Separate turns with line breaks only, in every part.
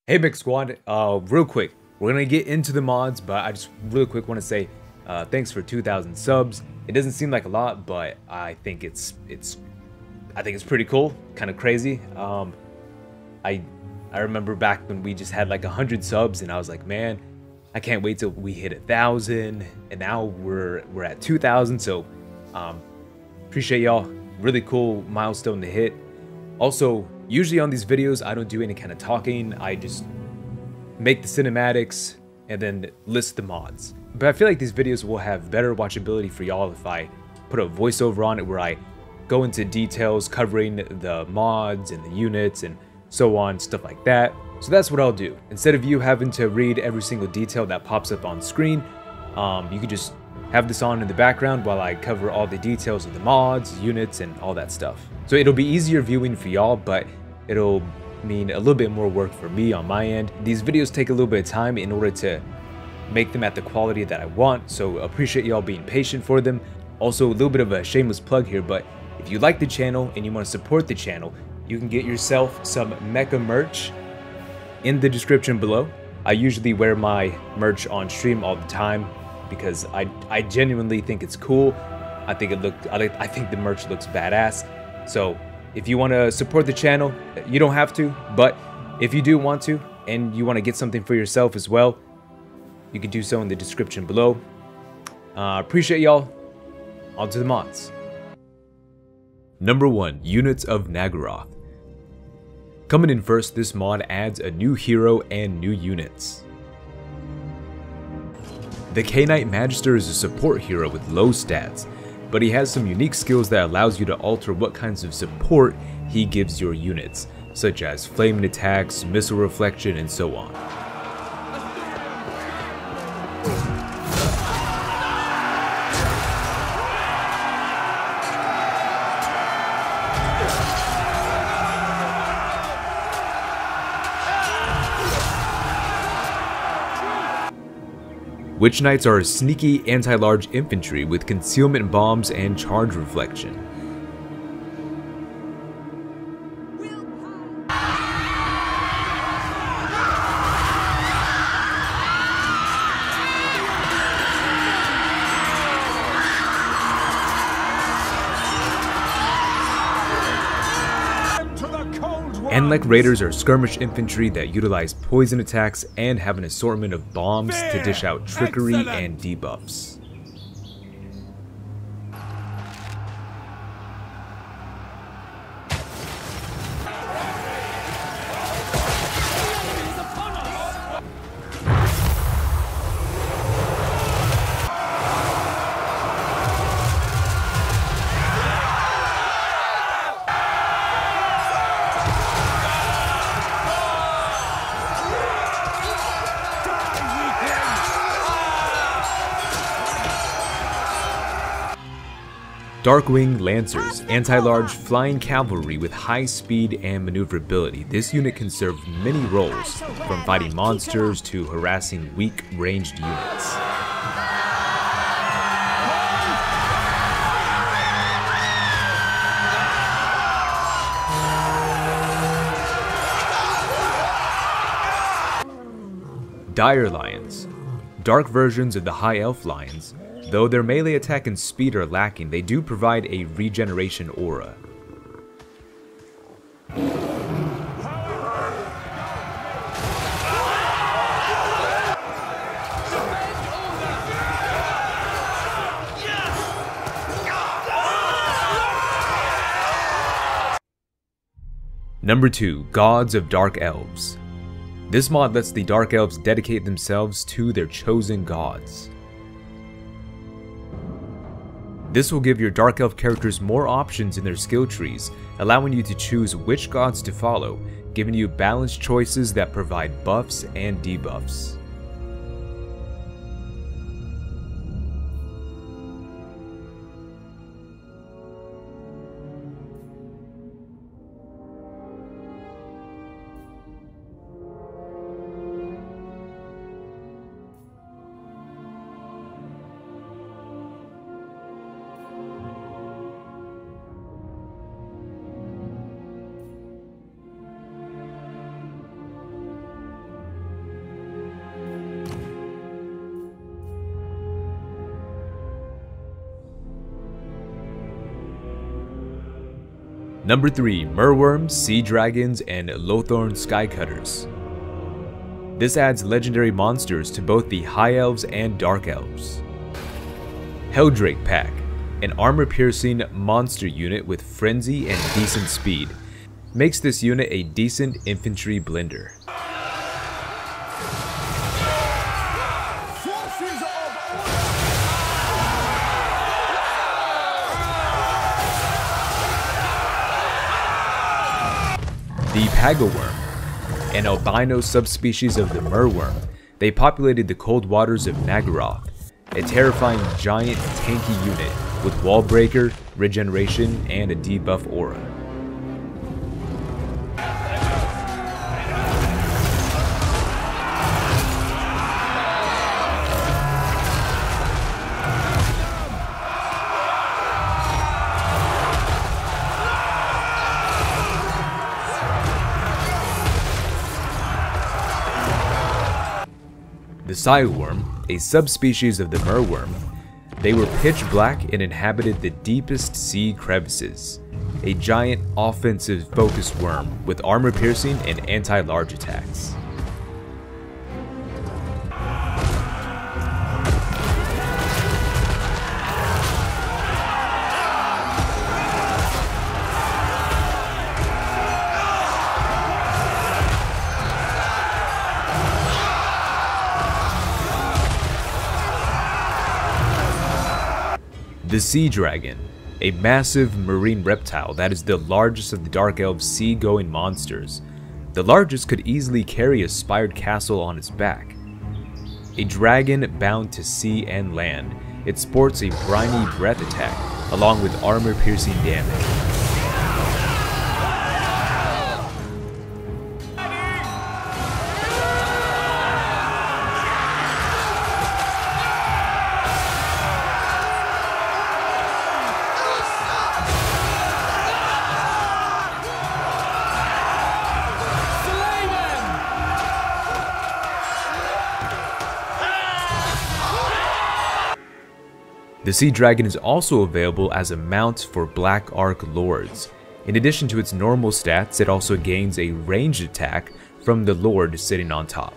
Hey Mix Squad, real quick, we're gonna get into the mods, but I just real quick want to say thanks for 2,000 subs. It doesn't seem like a lot, but I think it's pretty cool, kind of crazy. I remember back when we just had like 100 subs, and I was like, man, I can't wait till we hit 1,000, and now we're at 2,000. So appreciate y'all. Really cool milestone to hit. Also, usually on these videos, I don't do any kind of talking. I just make the cinematics and then list the mods. But I feel like these videos will have better watchability for y'all if I put a voiceover on it where I go into details covering the mods and the units and so on, stuff like that. So that's what I'll do. Instead of you having to read every single detail that pops up on screen, you could just have this on in the background while I cover all the details of the mods, units, and all that stuff. So it'll be easier viewing for y'all, but it'll mean a little bit more work for me on my end. These videos take a little bit of time in order to make them at the quality that I want, so appreciate y'all being patient for them. Also, a little bit of a shameless plug here, but if you like the channel and you want to support the channel, you can get yourself some mecha merch in the description below. I usually wear my merch on stream all the time because I genuinely think it's cool. I think the merch looks badass. So if you want to support the channel, you don't have to, but if you do want to and you want to get something for yourself as well, you can do so in the description below. Appreciate y'all. On to the mods. Number 1, Units of Naggaroth. Coming in first, this mod adds a new hero and new units. The K-Knight Magister is a support hero with low stats, but he has some unique skills that allows you to alter what kinds of support he gives your units, such as flaming attacks, missile reflection, and so on. Witch Knights are a sneaky anti-large infantry with concealment bombs and charge reflection. Endlek Raiders are skirmish infantry that utilize poison attacks and have an assortment of bombs to dish out trickery and debuffs. Darkwing Lancers, anti-large flying cavalry with high speed and maneuverability. This unit can serve many roles, from fighting monsters to harassing weak ranged units. Dire Lions, dark versions of the High Elf Lions. Though their melee attack and speed are lacking, they do provide a regeneration aura. Number 2, Gods of Dark Elves. This mod lets the Dark Elves dedicate themselves to their chosen gods. This will give your Dark Elf characters more options in their skill trees, allowing you to choose which gods to follow, giving you balanced choices that provide buffs and debuffs. Number 3. Merwyrms, Sea Dragons, and Lothorn Skycutters. This adds legendary monsters to both the High Elves and Dark Elves. Helldrake Pack, an armor-piercing monster unit with frenzy and decent speed, makes this unit a decent infantry blender. The Pagawurm, an albino subspecies of the Merwyrm. They populated the cold waters of Naggaroth, a terrifying giant tanky unit with wall breaker, regeneration, and a debuff aura. The Silewurm, a subspecies of the Merwyrm. They were pitch black and inhabited the deepest sea crevices. A giant offensive focused worm with armor piercing and anti-large attacks. The Sea Dragon, a massive marine reptile that is the largest of the Dark Elves' sea-going monsters. The largest could easily carry a spired castle on its back. A dragon bound to sea and land, it sports a briny breath attack, along with armor-piercing damage. The Sea Dragon is also available as a mount for Black Ark Lords. In addition to its normal stats, it also gains a ranged attack from the Lord sitting on top.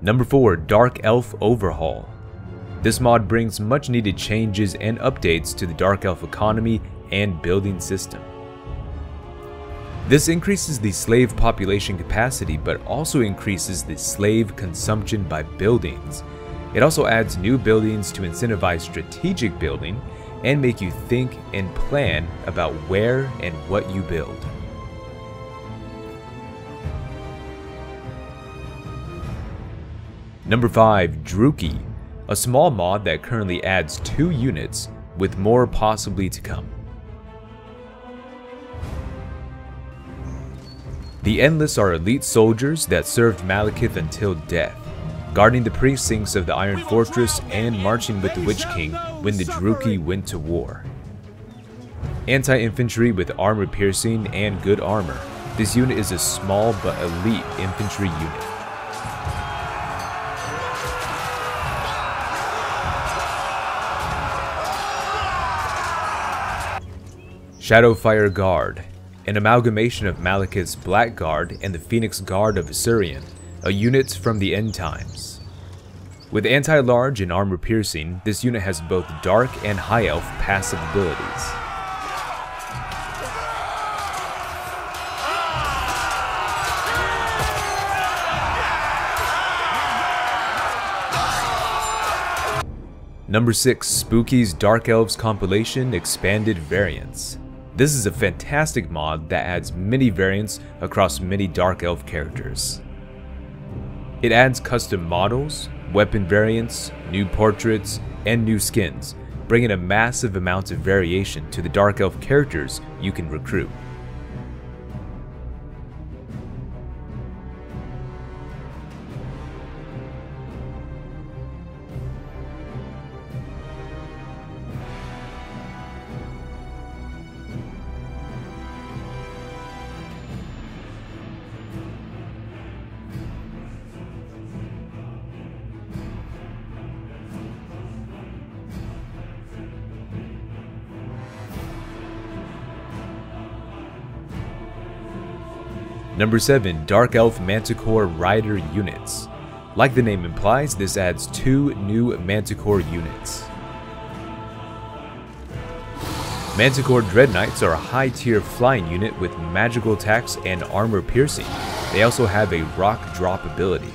Number 4. Dark Elf Overhaul. This mod brings much needed changes and updates to the Dark Elf economy and building system. This increases the slave population capacity but also increases the slave consumption by buildings. It also adds new buildings to incentivize strategic building and make you think and plan about where and what you build. Number 5. Druchii, a small mod that currently adds 2 units, with more possibly to come. The Endless are elite soldiers that served Malekith until death, guarding the precincts of the Iron Fortress and marching with the Witch King when the Druchii went to war. Anti-infantry with armor piercing and good armor, this unit is a small but elite infantry unit. Shadowfire Guard, an amalgamation of Malekith's Black Guard and the Phoenix Guard of Asuryan, a unit from the end times. With anti-large and armor piercing, this unit has both Dark and High Elf passive abilities. Number 6. Spooky's Dark Elves Compilation Expanded Variants. This is a fantastic mod that adds many variants across many Dark Elf characters. It adds custom models, weapon variants, new portraits, and new skins, bringing a massive amount of variation to the Dark Elf characters you can recruit. Number 7. Dark Elf Manticore Rider units. Like the name implies, this adds 2 new Manticore units. Manticore Dread Knights are a high tier flying unit with magical attacks and armor piercing. They also have a rock drop ability.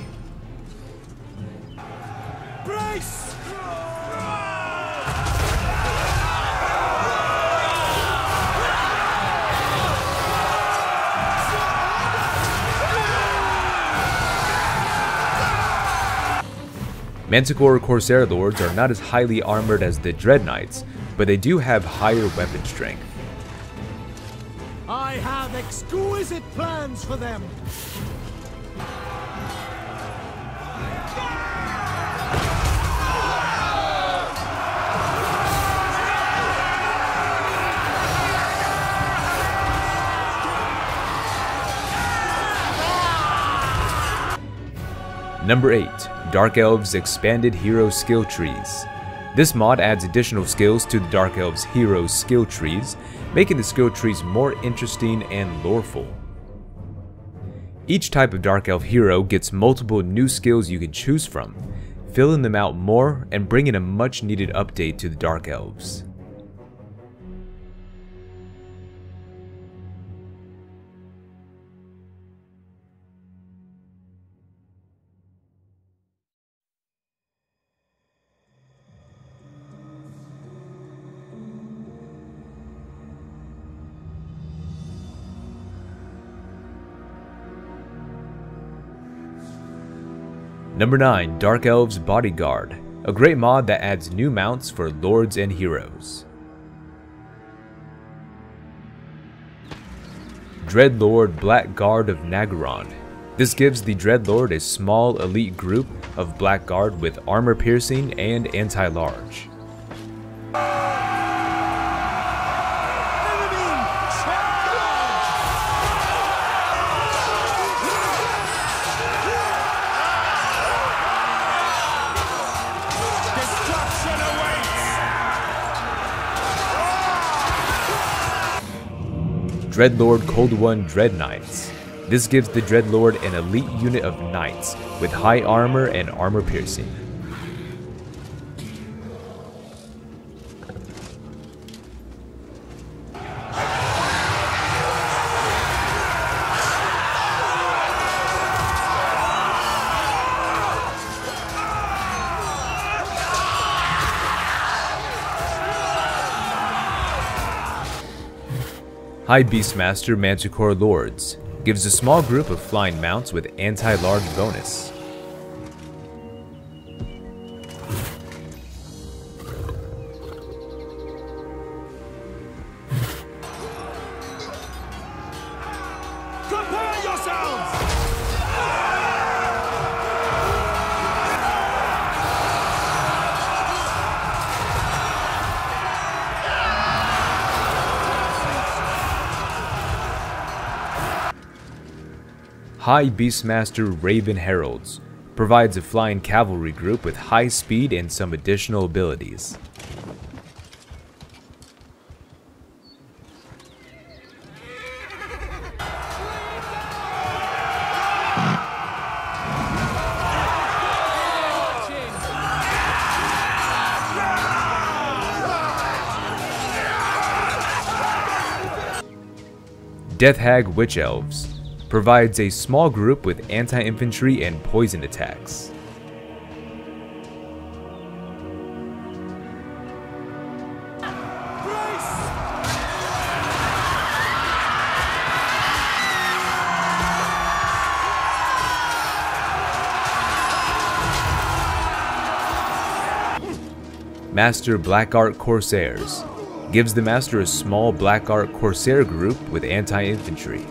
Brace!
Manticore Corsair Lords are not as highly armored as the Dread Knights, but they do have higher weapon strength.
I have exquisite plans for them.
Number 8. Dark Elves Expanded Hero Skill Trees. This mod adds additional skills to the Dark Elves Hero skill trees, making the skill trees more interesting and loreful. Each type of Dark Elf hero gets multiple new skills you can choose from, filling them out more and bringing a much needed update to the Dark Elves. Number 9. Dark Elves Bodyguard, a great mod that adds new mounts for lords and heroes. Dreadlord Blackguard of Naggaroth. This gives the Dreadlord a small elite group of Blackguard with armor piercing and anti-large. Dreadlord Cold One Dread Knights. This gives the Dreadlord an elite unit of knights with high armor and armor piercing. High Beastmaster Manticore Lords gives a small group of flying mounts with anti-large bonus.
Prepare yourselves!
High Beastmaster Raven Heralds provides a flying cavalry group with high speed and some additional abilities. Death Hag Witch Elves provides a small group with anti-infantry and poison attacks. Master Black Art Corsairs gives the Master a small Black Art Corsair group with anti-infantry.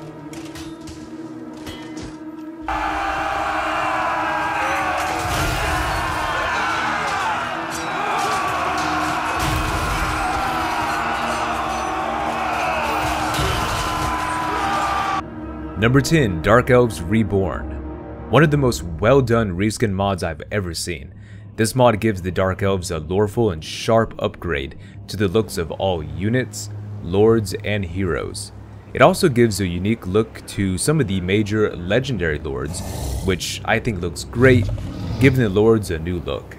Number 10. Dark Elves Reborn. One of the most well done reskin mods I've ever seen. This mod gives the Dark Elves a loreful and sharp upgrade to the looks of all units, lords, and heroes. It also gives a unique look to some of the major legendary lords, which I think looks great, giving the lords a new look.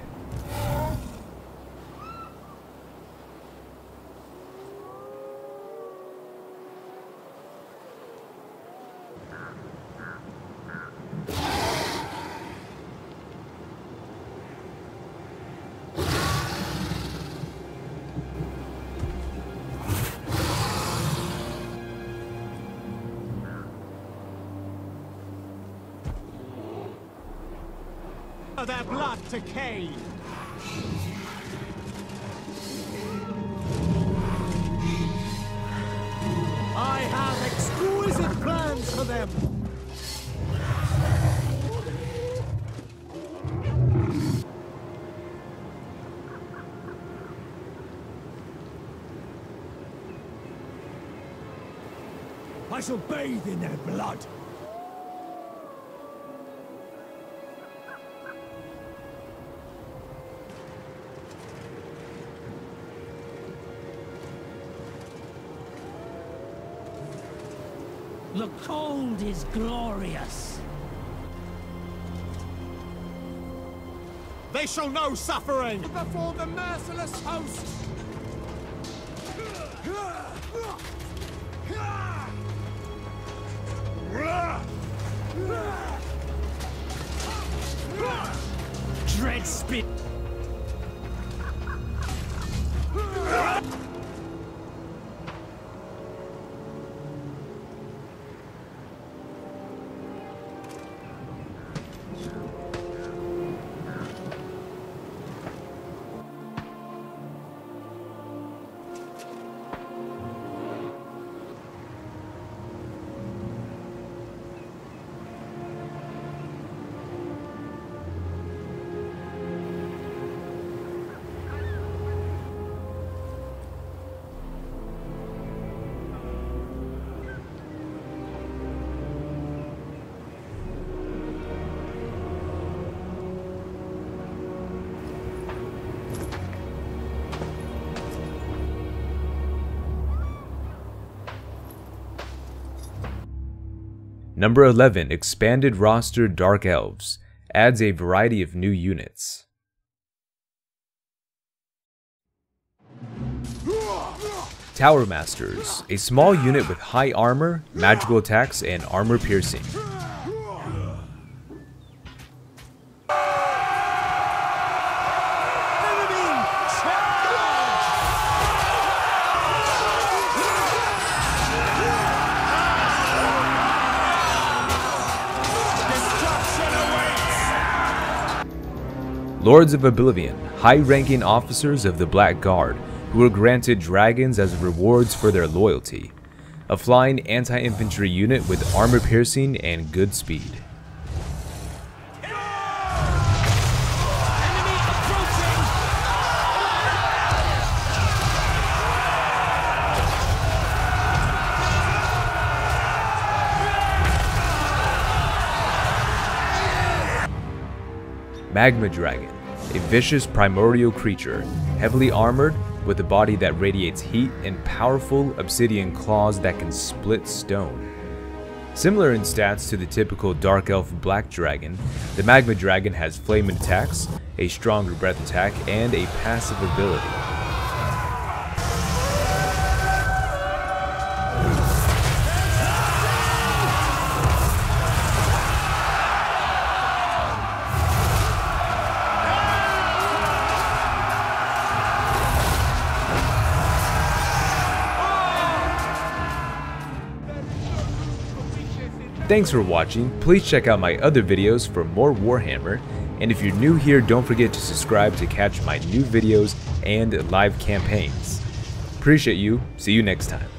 Their blood to Cain. I have exquisite plans for them. I shall bathe in their blood.
The cold is glorious.
They shall know suffering before the merciless host.
Dread spit.
Number 11, Expanded Roster Dark Elves, adds a variety of new units. Tower Masters, a small unit with high armor, magical attacks, and armor piercing. Lords of Oblivion, high-ranking officers of the Black Guard, who were granted dragons as rewards for their loyalty. A flying anti-infantry unit with armor piercing and good speed. Magma Dragon, a vicious primordial creature, heavily armored with a body that radiates heat and powerful obsidian claws that can split stone. Similar in stats to the typical Dark Elf Black Dragon, the Magma Dragon has flame attacks, a stronger breath attack, and a passive ability. Thanks for watching. Please check out my other videos for more Warhammer, and if you're new here, don't forget to subscribe to catch my new videos and live campaigns. Appreciate you. See you next time.